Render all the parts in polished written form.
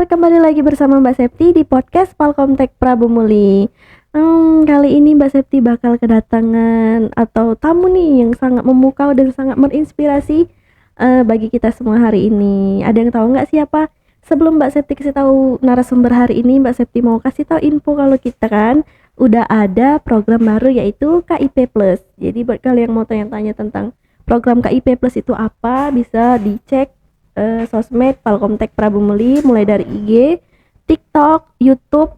kembali lagi bersama Mbak Septi di podcast Palkomtek Prabu Muli. Kali ini Mbak Septi bakal kedatangan atau tamu nih yang sangat memukau dan sangat menginspirasi bagi kita semua hari ini. Ada yang tahu nggak siapa? Sebelum Mbak Septi kasih tahu narasumber hari ini, Mbak Septi mau kasih tahu info kalau kita kan udah ada program baru yaitu KIP Plus. Jadi buat kalian yang mau tanya-tanya tentang program KIP Plus itu apa, bisa dicek sosmed Palkomtek Prabu Muli, mulai dari IG, TikTok, YouTube,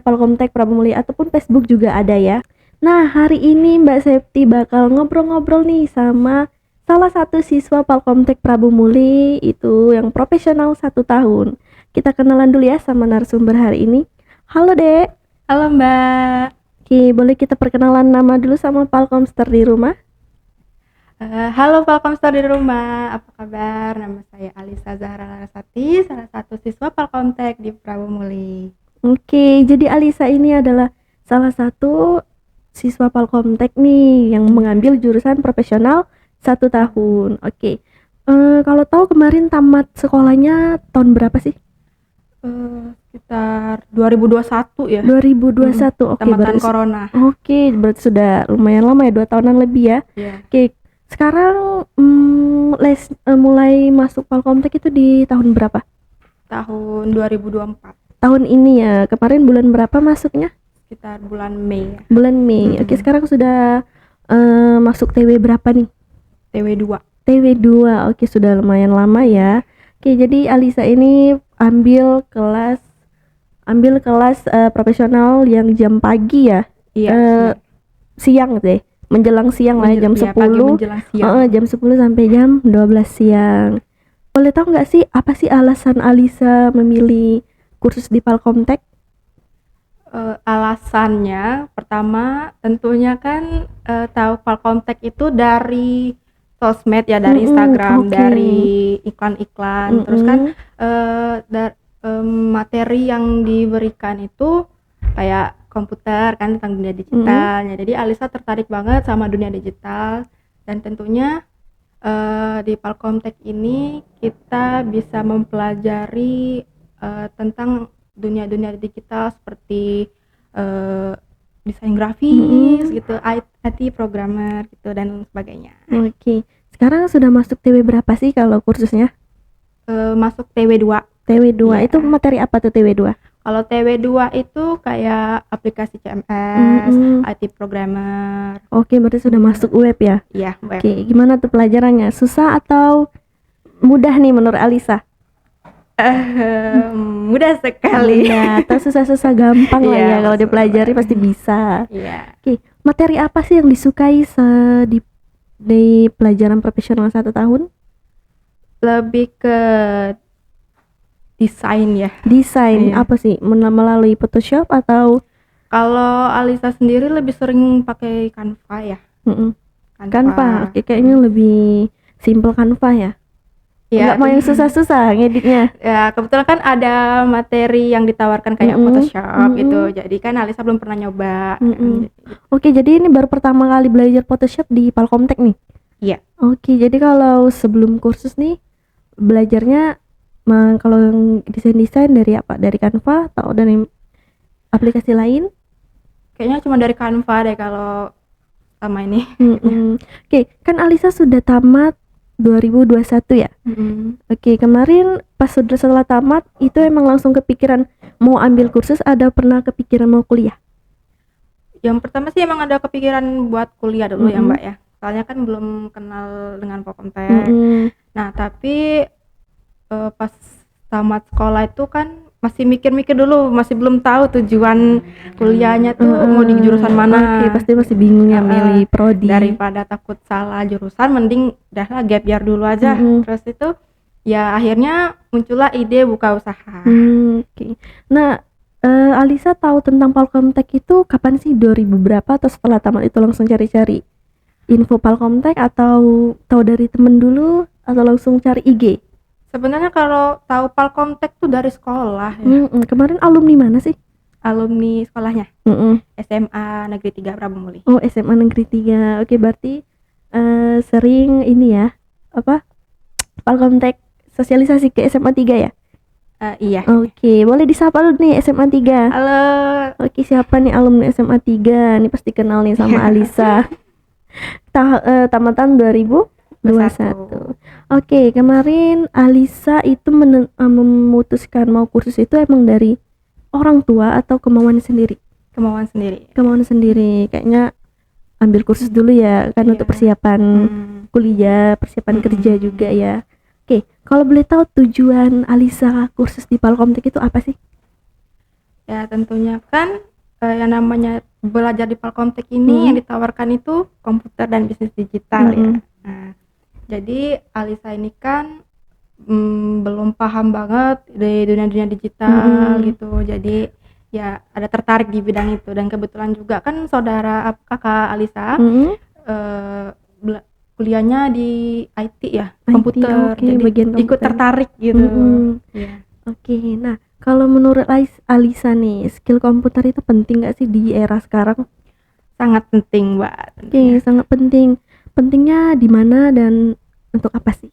Palkomtek Prabu Muli, ataupun Facebook juga ada ya. Nah, hari ini Mbak Septi bakal ngobrol-ngobrol nih sama salah satu siswa Palkomtek Prabu Muli, itu yang profesional 1 tahun. Kita kenalan dulu ya sama narasumber hari ini. Halo Dek. Halo Mbak. Oke, boleh kita perkenalan nama dulu sama Palkomster di rumah? Halo Palkomster di rumah, apa kabar? Nama saya Alisa Zahra Larasati, salah satu siswa Palkomtek di Prabu Muli. Oke, jadi Alisa ini adalah salah satu siswa Palkomtek nih yang mengambil jurusan profesional 1 tahun. Oke, kalau tahu kemarin tamat sekolahnya tahun berapa sih? Sekitar 2021 ya. 2021. Oke, Tamatan berarti corona. Oke, berarti sudah lumayan lama ya, 2 tahunan lebih ya. Iya. Oke, sekarang mulai masuk Palkomtek itu di tahun berapa? Tahun 2024. Tahun ini ya. Kemarin bulan berapa masuknya? Sekitar bulan Mei ya. Bulan Mei. Oke, sekarang sudah masuk TW berapa nih? TW2. TW2. Oke, sudah lumayan lama ya. Oke, jadi Alisa ini ambil kelas profesional yang jam pagi ya. Iya. Siang deh. Menjelang siang lah, jam 10. Pagi menjelang siang. Jam 10 sampai jam 12 siang. Boleh tahu nggak sih apa sih alasan Alisa memilih kursus di Palkomtek? Alasannya pertama tentunya kan tahu Palkomtek itu dari sosmed ya, dari Instagram, oke. dari iklan-iklan. Terus kan materi yang diberikan itu kayak komputer kan, tentang dunia digitalnya. Jadi Alisa tertarik banget sama dunia digital, dan tentunya di Palkomtek ini kita bisa mempelajari tentang dunia digital seperti desain grafis gitu, IT programmer gitu dan sebagainya. Oke. Sekarang sudah masuk TW berapa sih kalau kursusnya? Masuk TW2. TW2 Iya. itu materi apa tuh TW2? Kalau TW2 itu kayak aplikasi CMS, IT programmer. Oke, berarti sudah masuk web ya? Iya, web. Oke, gimana tuh pelajarannya? Susah atau mudah nih menurut Alisa? Mudah sekali. Mudah atau susah-susah gampang lah Iya, ya, kalau masuk dipelajari pasti bisa. Iya. Oke, materi apa sih yang disukai di pelajaran profesional 1 tahun? Lebih ke desain ya. Desain Iya. apa sih? Melalui Photoshop atau Kalau Alisa sendiri lebih sering pakai Canva ya. Canva? Oke, kayaknya lebih simple Canva ya. Iya. Nggak mau yang susah-susah ngeditnya. Ya, kebetulan kan ada materi yang ditawarkan kayak Photoshop gitu. Jadi kan Alisa belum pernah nyoba. Oke, jadi ini baru pertama kali belajar Photoshop di Palkomtek nih? Iya. Oke, jadi kalau sebelum kursus nih belajarnya kalau yang desain dari apa? Dari Canva atau dari aplikasi lain? Kayaknya cuma dari Canva deh kalau sama ini. Oke, kan Alisa sudah tamat 2021 ya? Oke, kemarin pas setelah tamat itu emang langsung kepikiran mau ambil kursus, ada pernah kepikiran mau kuliah? Yang pertama sih emang ada kepikiran buat kuliah dulu ya Mbak ya. Soalnya kan belum kenal dengan Palkomtek. Nah, tapi pas tamat sekolah itu kan masih mikir-mikir dulu, masih belum tahu tujuan kuliahnya tuh mau di jurusan mana. Oke, pasti masih bingung ya milih prodi. Daripada takut salah jurusan, mending udahlah gap year dulu aja. Terus itu ya akhirnya muncullah ide buka usaha. Oke. Nah, Alisa tahu tentang Palkomtek itu kapan sih? 2000 berapa atau setelah tamat itu langsung cari-cari info Palkomtek, atau tahu dari temen dulu atau langsung cari IG? Sebenarnya kalau tahu Palkomtek tuh dari sekolah ya. Kemarin alumni mana sih? Alumni sekolahnya SMA Negeri 3 Prabu Muli. Oh, SMA Negeri 3. Oke, berarti sering ini ya, apa, Palkomtek sosialisasi ke SMA 3 ya? Iya. Oke, boleh disapa dulu nih SMA 3. Halo. Oke, siapa nih alumni SMA 3? Nih pasti kenal nih sama Alisa. Tamatan 2021. Oke, kemarin Alisa itu memutuskan mau kursus itu emang dari orang tua atau kemauan sendiri? Kemauan sendiri. Kemauan sendiri. Kayaknya ambil kursus dulu ya kan, Iya. untuk persiapan kuliah, persiapan kerja juga ya. Oke, kalau boleh tahu tujuan Alisa kursus di Palkomtek itu apa sih? Ya tentunya kan yang namanya belajar di Palkomtek ini yang ditawarkan itu komputer dan bisnis digital ya. Nah, jadi Alisa ini kan belum paham banget di dunia digital gitu. Jadi ya ada tertarik di bidang itu, dan kebetulan juga kan kakak Alisa kuliahnya di IT ya, komputer. Oke, jadi bagian ikut komputer. tertarik gitu. Ya. Oke, nah kalau menurut Alisa nih, skill komputer itu penting gak sih di era sekarang? Sangat penting, Mbak. Oke, sangat penting. Pentingnya di mana dan untuk apa sih?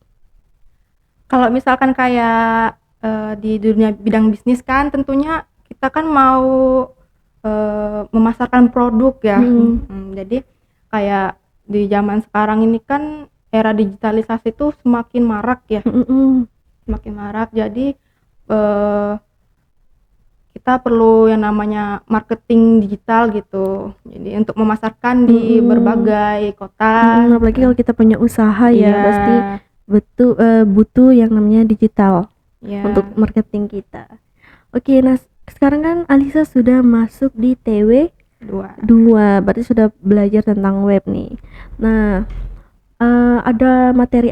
Kalau misalkan kayak di dunia bidang bisnis kan tentunya kita kan mau memasarkan produk ya. Jadi kayak di zaman sekarang ini kan era digitalisasi itu semakin marak ya. Semakin marak, jadi kita perlu yang namanya marketing digital gitu. Jadi untuk memasarkan di berbagai kota. Apalagi kalau kita punya usaha ya, pasti butuh yang namanya digital untuk marketing kita. Oke, nah sekarang kan Alisa sudah masuk di TW 2, berarti sudah belajar tentang web nih. Nah, ada materi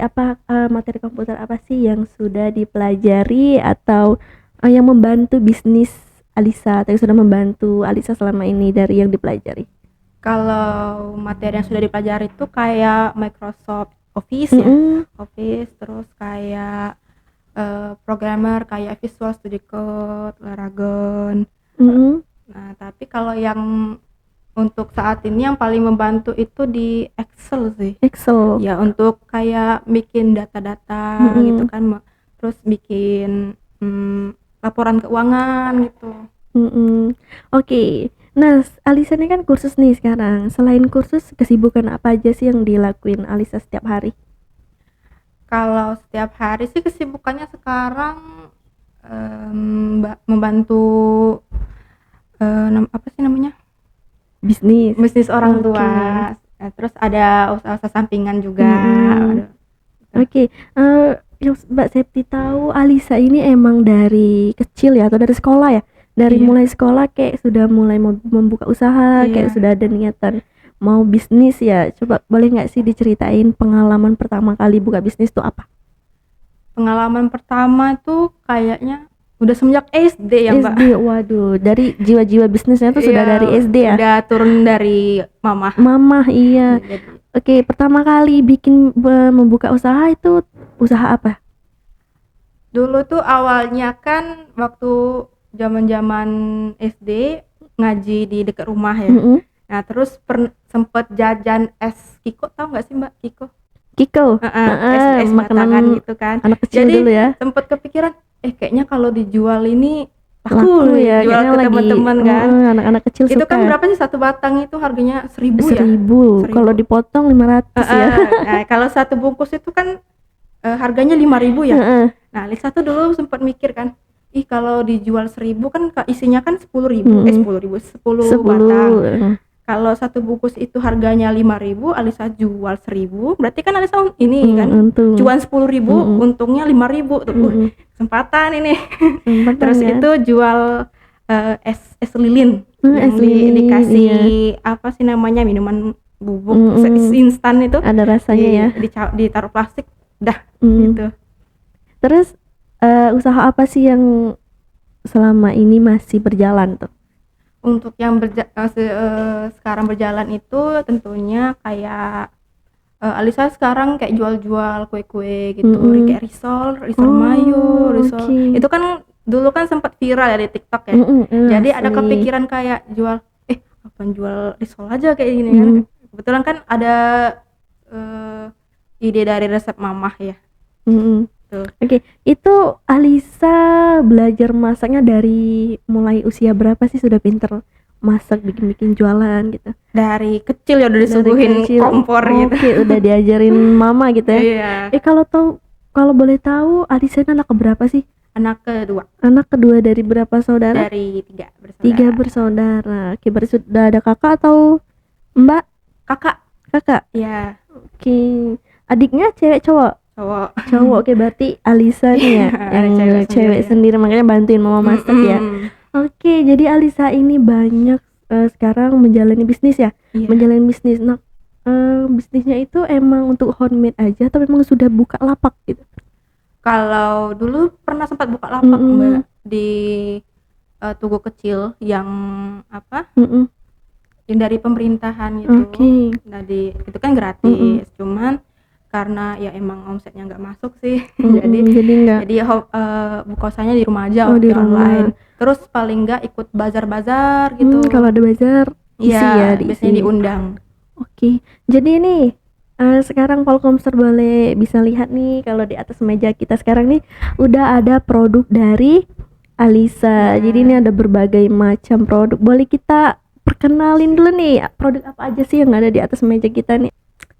komputer apa sih yang sudah dipelajari atau yang membantu bisnis Alisa, atau yang sudah membantu Alisa selama ini dari yang dipelajari? Kalau materi yang sudah dipelajari itu kayak Microsoft Office ya, Office, terus kayak programmer kayak Visual Studio Code, Laragon. Nah, tapi kalau yang untuk saat ini yang paling membantu itu di Excel sih. Excel. Ya, untuk kayak bikin data-data gitu kan, terus bikin laporan keuangan gitu. Oke. Nah, Alisa ini kan kursus nih sekarang. Selain kursus, kesibukan apa aja sih yang dilakuin Alisa setiap hari? Kalau setiap hari sih kesibukannya sekarang membantu apa sih namanya? Bisnis orang tua. Nah, terus ada usaha sampingan juga. Oke. Yang Mbak Septi tahu, Alisa ini emang dari kecil ya, atau dari sekolah ya? Dari mulai sekolah kayak sudah mulai mau membuka usaha, kayak sudah ada niatan mau bisnis ya. Coba boleh nggak sih diceritain pengalaman pertama kali buka bisnis itu apa? Pengalaman pertama tuh kayaknya udah semenjak SD ya, Mbak. SD, waduh, dari jiwa-jiwa bisnisnya tuh sudah dari SD ya? Udah turun dari mama. Iya. Oke, pertama kali membuka usaha itu usaha apa? Dulu tuh awalnya kan waktu zaman SD ngaji di dekat rumah ya. Nah, terus sempet jajan es Kiko, tahu nggak sih Mbak Kiko? Es batangan gitu kan. Anak kecil jadi dulu ya. Sempet kepikiran, kayaknya kalau dijual ini laku ya, jual ke teman-teman kan. Anak-anak kecil itu suka. Kan berapa sih satu batang itu harganya 1.000 ya? 1.000. Kalau dipotong 500 ya. Nah, kalau satu bungkus itu kan harganya 5.000 ya. Nah, Lisa tuh dulu sempat mikir kan, kalau dijual 1.000 kan isinya kan 10.000, 10 batang. Kalau satu bungkus itu harganya 5.000, Alisa jual 1.000, berarti kan Alisa ini kan cuan 10.000, untungnya 5.000 tuh. Kesempatan ini. Terus kan? Itu jual es lilin. Dikasih apa sih namanya, minuman bubuk instan itu. Ada rasanya ya. Ditaruh plastik, dah gitu. Terus usaha apa sih yang selama ini masih berjalan tuh? Untuk yang sekarang berjalan itu tentunya kayak Alisa sekarang kayak jual-jual kue-kue gitu, kayak risol mayo, risol. Itu kan dulu kan sempat viral ya di TikTok ya. Jadi ada kepikiran kayak jual jual risol aja kayak gini kan. Kebetulan kan ada ide dari resep mamah ya. gitu. Oke, itu Alisa belajar masaknya dari mulai usia berapa sih sudah pinter masak, bikin-bikin jualan gitu? Dari kecil ya udah Dari disuguhin kecil. kompor gitu. Oke, udah diajarin mama gitu ya. Iya. Kalau boleh tahu Alisa ini anak keberapa sih? Anak kedua Anak kedua dari berapa saudara? dari 3 bersaudara. 3 bersaudara. Oke, berarti sudah ada kakak atau mbak? Kakak. Kakak. Iya, Oke. Adiknya cewek cowok? cowok. Cowok. Oke, berarti Alisa nih ya Ada yang cewek cewek sendiri, makanya bantuin mama masak ya. Oke, jadi Alisa ini banyak sekarang menjalani bisnis ya. Iya. Menjalani bisnis. Nah, bisnisnya itu emang untuk homemade aja atau memang sudah buka lapak gitu? Kalau dulu pernah sempat buka lapak Mbak di tugu kecil yang apa? Yang dari pemerintahan gitu. Oke. Nah, itu kan gratis. Cuman karena ya emang omsetnya nggak masuk sih. Jadi buka usahanya di rumah aja, di online. Terus paling nggak ikut bazar-bazar gitu. Kalau ada bazar isi ya, biasanya diundang. Oke. Jadi ini sekarang Polkomster boleh bisa lihat nih kalau di atas meja kita sekarang nih udah ada produk dari Alisa. Jadi ini ada berbagai macam produk. Boleh kita perkenalin dulu nih produk apa aja sih yang ada di atas meja kita nih.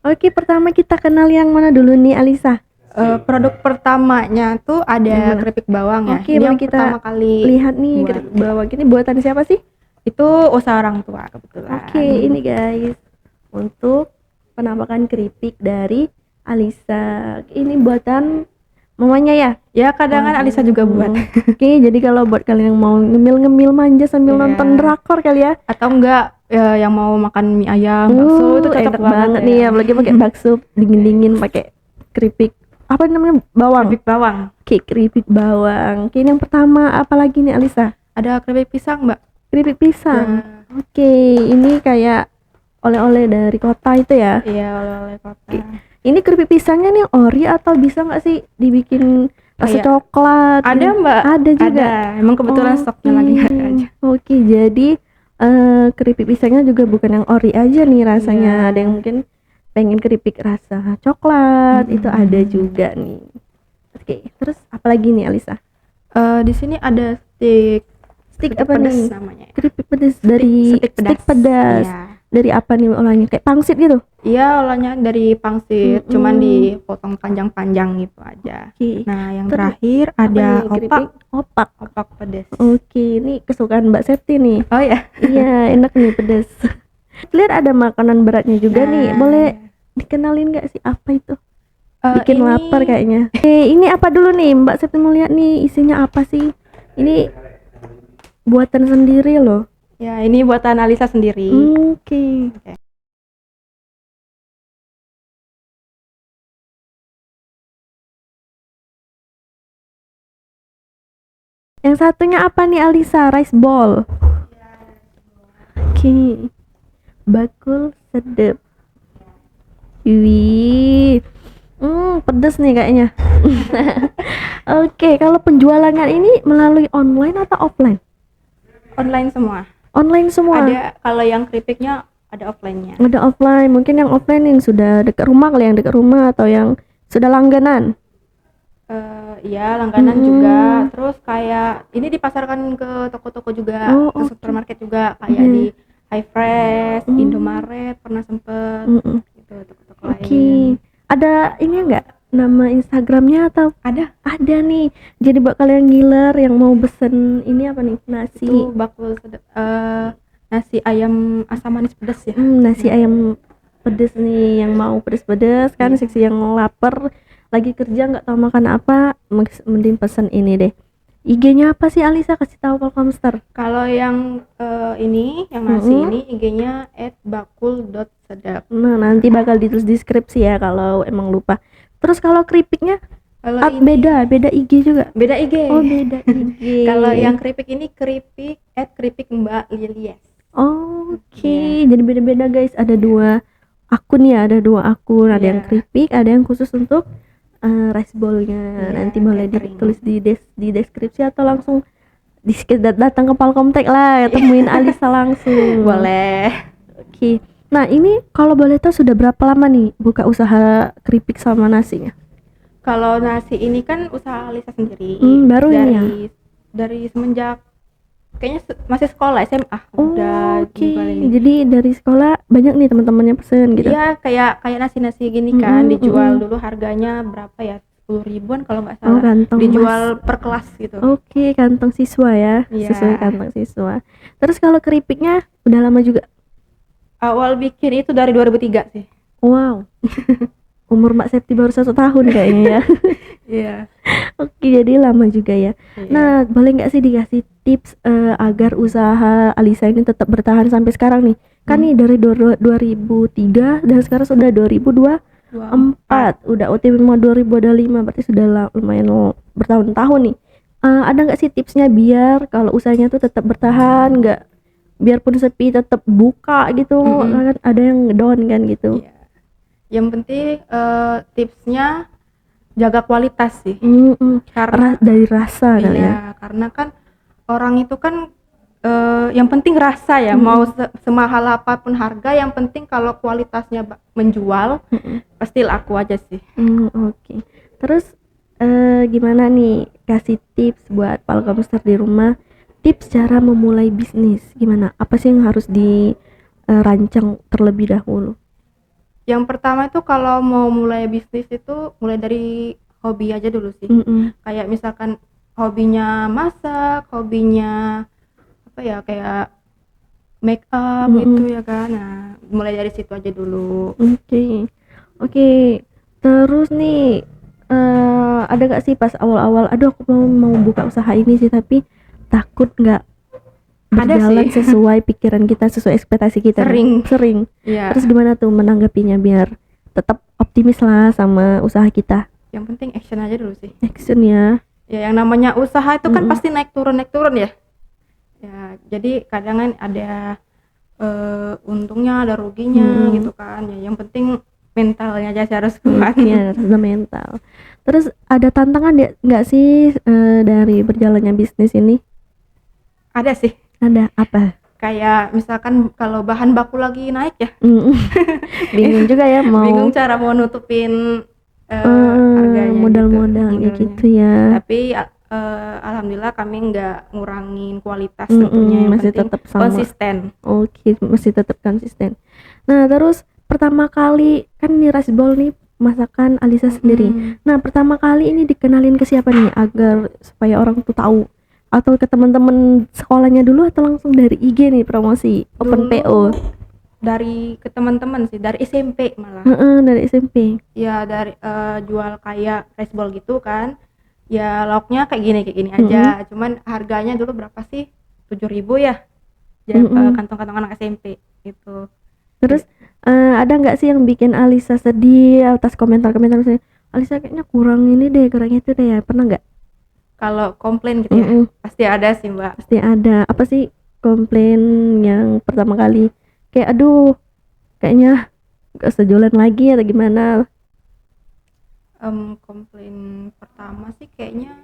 Oke, pertama kita kenal yang mana dulu nih Alisa? Produk pertamanya tuh ada keripik bawang ya. Oke, ini yang kita pertama kali lihat nih keripik bawang. Ini buatan siapa sih? Itu usaha orang tua kebetulan. Oke, ini guys untuk penampakan keripik dari Alisa. Ini buatan mamanya ya? Ya, kadang kan Alisa juga buat. Oke, jadi kalau buat kalian yang mau ngemil-ngemil manja sambil nonton drakor kali ya, atau enggak yang mau makan mie ayam, bakso itu cocok banget nih ya, apalagi pakai bakso dingin-dingin pakai keripik apa namanya bawang. Keripik bawang. Oke, keripik bawang. Oke, ini yang pertama apa lagi nih Alisa? Ada keripik pisang, Mbak. Keripik pisang. Oke, ini kayak oleh-oleh dari kota itu ya? Iya, oleh-oleh kota. Ini keripik pisangnya nih ori atau bisa nggak sih dibikin rasa coklat? Ada Mbak. Ada juga. Ada. Emang kebetulan stoknya lagi nggak ada aja. Oke, jadi keripik pisangnya juga bukan yang ori aja nih rasanya. Ada yang mungkin pengen keripik rasa coklat, itu ada juga nih. Oke, terus apa lagi nih Alisa? Di sini ada stik apa nih? Namanya. Keripik pedas dari stik pedas. Iya. Dari apa nih olahnya? Kayak pangsit gitu? Iya, olahnya dari pangsit, cuman dipotong panjang-panjang gitu aja. Nah, yang terakhir ada opak pedas. Oke, ini kesukaan Mbak Septi nih. Oh ya? Iya, enak nih pedas. Lihat ada makanan beratnya juga nih. Boleh dikenalin nggak sih apa itu? Bikin lapar kayaknya. Ini apa dulu nih Mbak Septi mau lihat nih isinya apa sih? Ini buatan sendiri loh. Ya, ini buatan Alisa sendiri. Oke. Yang satunya apa nih Alisa? Rice ball. Oke. Bakul sedep. Wih. Pedas nih kayaknya. Oke, kalau penjualannya ini melalui online atau offline? Online semua. Online semua. Ada, kalau yang keripiknya ada offline-nya. Ada offline, mungkin yang offline yang sudah dekat rumah kali, yang dekat rumah atau yang sudah langganan. Iya, langganan juga. Terus kayak ini dipasarkan ke toko-toko juga, ke supermarket juga, kayak di High Fresh, Indomaret pernah sempet gitu, toko-toko lain. Ada ini enggak nama Instagramnya atau? Ada nih. Jadi buat kalian ngiler yang mau pesen ini apa nih, nasi itu bakul nasi ayam asam manis pedas ya. Nasi ayam pedas nih, yang mau pedas-pedas kan, seksi yang lapar lagi kerja nggak tahu makan apa, mending pesen ini deh. IG-nya apa sih Alisa, kasih tahu Polkomster. Kalau yang ini, yang nasi ini IG-nya @bakul.sedap. Nah, nanti bakal ditulis deskripsi ya kalau emang lupa. Terus kalau keripiknya beda IG juga. Beda IG. Oh, beda IG. Kalau yang keripik ini keripik Mbak Lilies. Oke. Jadi beda-beda guys, ada 2 akun ya, ada 2 akun, ada yang keripik, ada yang khusus untuk rice bowl-nya. Nanti boleh ditulis di deskripsi atau langsung datang ke Polkomtek lah, temuin Alisa langsung. Boleh. Oke. Nah, ini kalau boleh tahu sudah berapa lama nih buka usaha keripik sama nasinya? Kalau nasi ini kan usaha Alisa sendiri. Baru ini ya? Dari semenjak kayaknya masih sekolah SMA Oh, udah oke. jual ini. Jadi dari sekolah banyak nih teman-temannya pesen gitu. Iya, kayak nasi-nasi gini kan dijual Mm-mm. dulu harganya berapa ya? 10.000-an kalau nggak Oh, salah. kantong Dijual per kelas gitu. Oke, kantong siswa ya. Iya. Sesuai kantong siswa. Terus kalau keripiknya udah lama juga. Awal bikin itu dari 2003 sih. Wow. Umur Mbak Septi baru 1 tahun kayaknya ya. Iya. Oke, jadi lama juga ya. Iya. Nah, boleh nggak sih dikasih tips agar usaha Alisa ini tetap bertahan sampai sekarang nih? Kan nih dari 2003 dan sekarang sudah 2024. Udah OTW mau 2025, berarti sudah lumayan bertahun-tahun nih. Ada nggak sih tipsnya biar kalau usahanya tuh tetap bertahan, nggak biarpun sepi tetap buka gitu? Kan ada yang down kan gitu. Iya. Yang penting tipsnya jaga kualitas sih. Karena dari rasa kali ya. Iya, karena kan orang itu kan yang penting rasa ya, mau semahal apapun harga, yang penting kalau kualitasnya menjual, pasti laku aja sih. Oke. Terus gimana nih, kasih tips buat Palkomster di rumah, tips cara memulai bisnis gimana? Apa sih yang harus dirancang terlebih dahulu? Yang pertama itu kalau mau mulai bisnis itu mulai dari hobi aja dulu sih. Kayak misalkan hobinya masak, hobinya apa ya, kayak make up gitu ya kan. Nah, mulai dari situ aja dulu. Oke. Terus nih ada gak sih pas awal-awal, aduh aku mau buka usaha ini sih tapi takut nggak berjalan sesuai pikiran kita, sesuai ekspektasi kita? Sering. Iya. Terus gimana tuh menanggapinya biar tetap optimis lah sama usaha kita? Yang penting action aja dulu sih. Action ya. Ya, yang namanya usaha itu kan pasti naik turun ya. Ya, jadi kadang kan ada untungnya, ada ruginya gitu kan. Ya, yang penting mentalnya aja harus kuat. Iya, harus mental. Terus ada tantangan nggak sih dari berjalannya bisnis ini? Ada sih. Ada apa? Kayak misalkan kalau bahan baku lagi naik ya. Bingung juga ya bingung cara mau nutupin harganya, modal-modalnya gitu ya. Tapi alhamdulillah kami nggak ngurangin kualitas tentunya, yang masih penting tetap sama. konsisten. Oke, masih tetap konsisten. Nah, terus pertama kali kan nih rice bowl nih masakan Alisa sendiri. Nah, pertama kali ini dikenalin ke siapa nih agar supaya orang tuh tahu? Atau ke teman-teman sekolahnya dulu atau langsung dari IG nih promosi open PO? Dari ke teman-teman sih, dari SMP malah. Dari SMP. Ya, dari jual kayak rice bowl gitu kan. Ya, lauknya kayak gini aja. Cuman harganya dulu berapa sih? 7.000 ya. Kantong-kantong anak SMP gitu. Terus ada nggak sih yang bikin Alisa sedih atas komentar-komentar misalnya, Alisa kayaknya kurang ini deh, kurang itu deh ya, pernah nggak? Kalau komplain gitu ya, pasti ada sih Mbak. Pasti ada. Apa sih komplain yang pertama kali? Kayak aduh, kayaknya gak sejualan lagi atau gimana? Komplain pertama sih kayaknya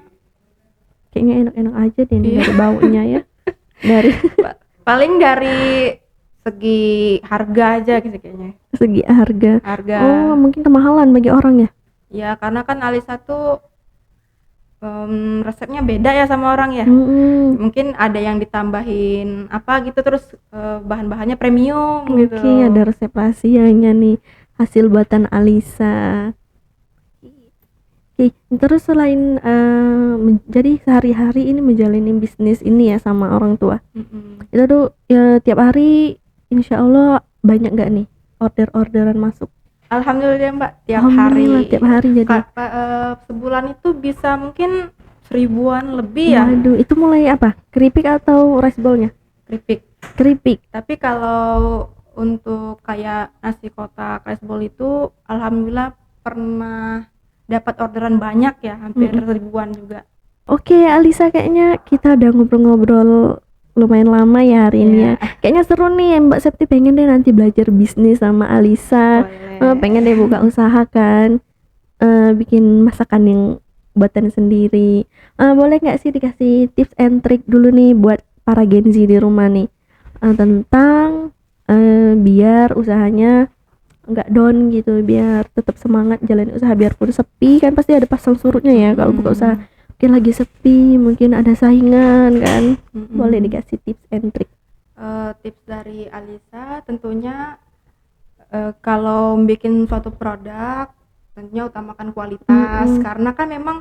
enak-enak aja deh dari baunya ya. Dari paling dari segi harga aja gitu kayaknya. Segi harga. Oh, mungkin kemahalan bagi orang ya? Ya, karena kan Alisa tuh resepnya beda ya sama orang ya. Mungkin ada yang ditambahin apa gitu, terus bahan-bahannya premium gitu. Oke, ada resep rahasianya nih, hasil buatan Alisa. Oke, terus selain jadi sehari-hari ini menjalani bisnis ini ya sama orang tua, itu tuh ya, tiap hari insya Allah banyak nggak nih orderan masuk? Alhamdulillah Mbak, tiap hari jadi sebulan itu bisa mungkin 1000-an lebih ya. Waduh, itu mulai apa? Keripik atau rice bowl-nya? Keripik. Tapi kalau untuk kayak nasi kotak rice bowl itu alhamdulillah pernah dapat orderan banyak ya, hampir 1000-an juga. Oke, Alisa, kayaknya kita udah ngobrol-ngobrol lumayan lama ya hari ini ya. Kayaknya seru nih, Mbak Septi pengen deh nanti belajar bisnis sama Alisa. Pengen deh buka usaha kan, bikin masakan yang buatan sendiri. Boleh nggak sih dikasih tips and trick dulu nih buat para Gen Z di rumah nih, tentang biar usahanya nggak down gitu, biar tetap semangat jalan usaha biarpun sepi kan pasti ada pasang surutnya ya kalau buka usaha. Mungkin lagi sepi, mungkin ada saingan kan. Boleh dikasih tips and trick. Tips dari Alisa tentunya kalau bikin suatu produk tentunya utamakan kualitas, karena kan memang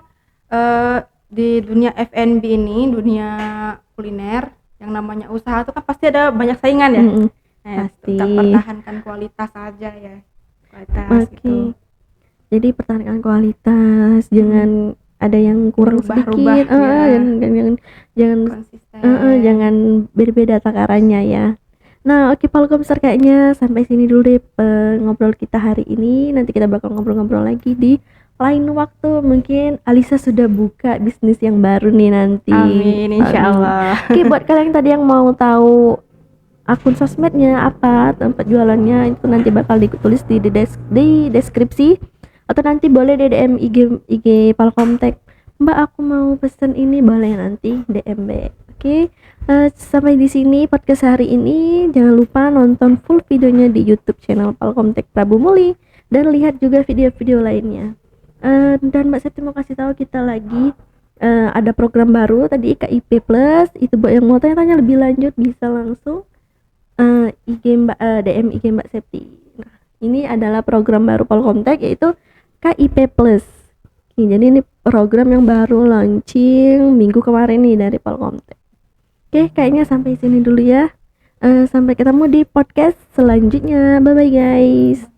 di dunia F&B ini, dunia kuliner yang namanya usaha itu kan pasti ada banyak saingan ya. Pasti. Tetap pertahankan kualitas aja ya, kualitas gitu. Jadi pertahankan kualitas, jangan ada yang kurang Berubah-ubah, sedikit, jangan konsisten. jangan beda-beda takarannya ya. Nah, oke Palkomster, kayaknya sampai sini dulu deh ngobrol kita hari ini. Nanti kita bakal ngobrol-ngobrol lagi di lain waktu. Mungkin Alisa sudah buka bisnis yang baru nih nanti. Amin, insyaallah. Oke, buat kalian tadi yang mau tahu akun sosmednya apa, tempat jualannya, itu nanti bakal ditulis di deskripsi, atau nanti boleh DM IG Palkomtek. Mbak, aku mau pesen ini, boleh nanti DM Mbak. Oke. Sampai di sini podcast hari ini. Jangan lupa nonton full videonya di YouTube channel Palkomtek Prabu Muli dan lihat juga video-video lainnya. Dan Mbak Septi mau kasih tahu kita lagi ada program baru tadi KIP Plus. Itu buat yang mau tanya-tanya lebih lanjut bisa langsung DM IG Mbak Septi. Nah, ini adalah program baru Palkomtek yaitu KIP Plus. Jadi ini program yang baru launching minggu kemarin nih dari Palkomtek. Oke, kayaknya sampai sini dulu ya. Sampai ketemu di podcast selanjutnya. Bye bye guys.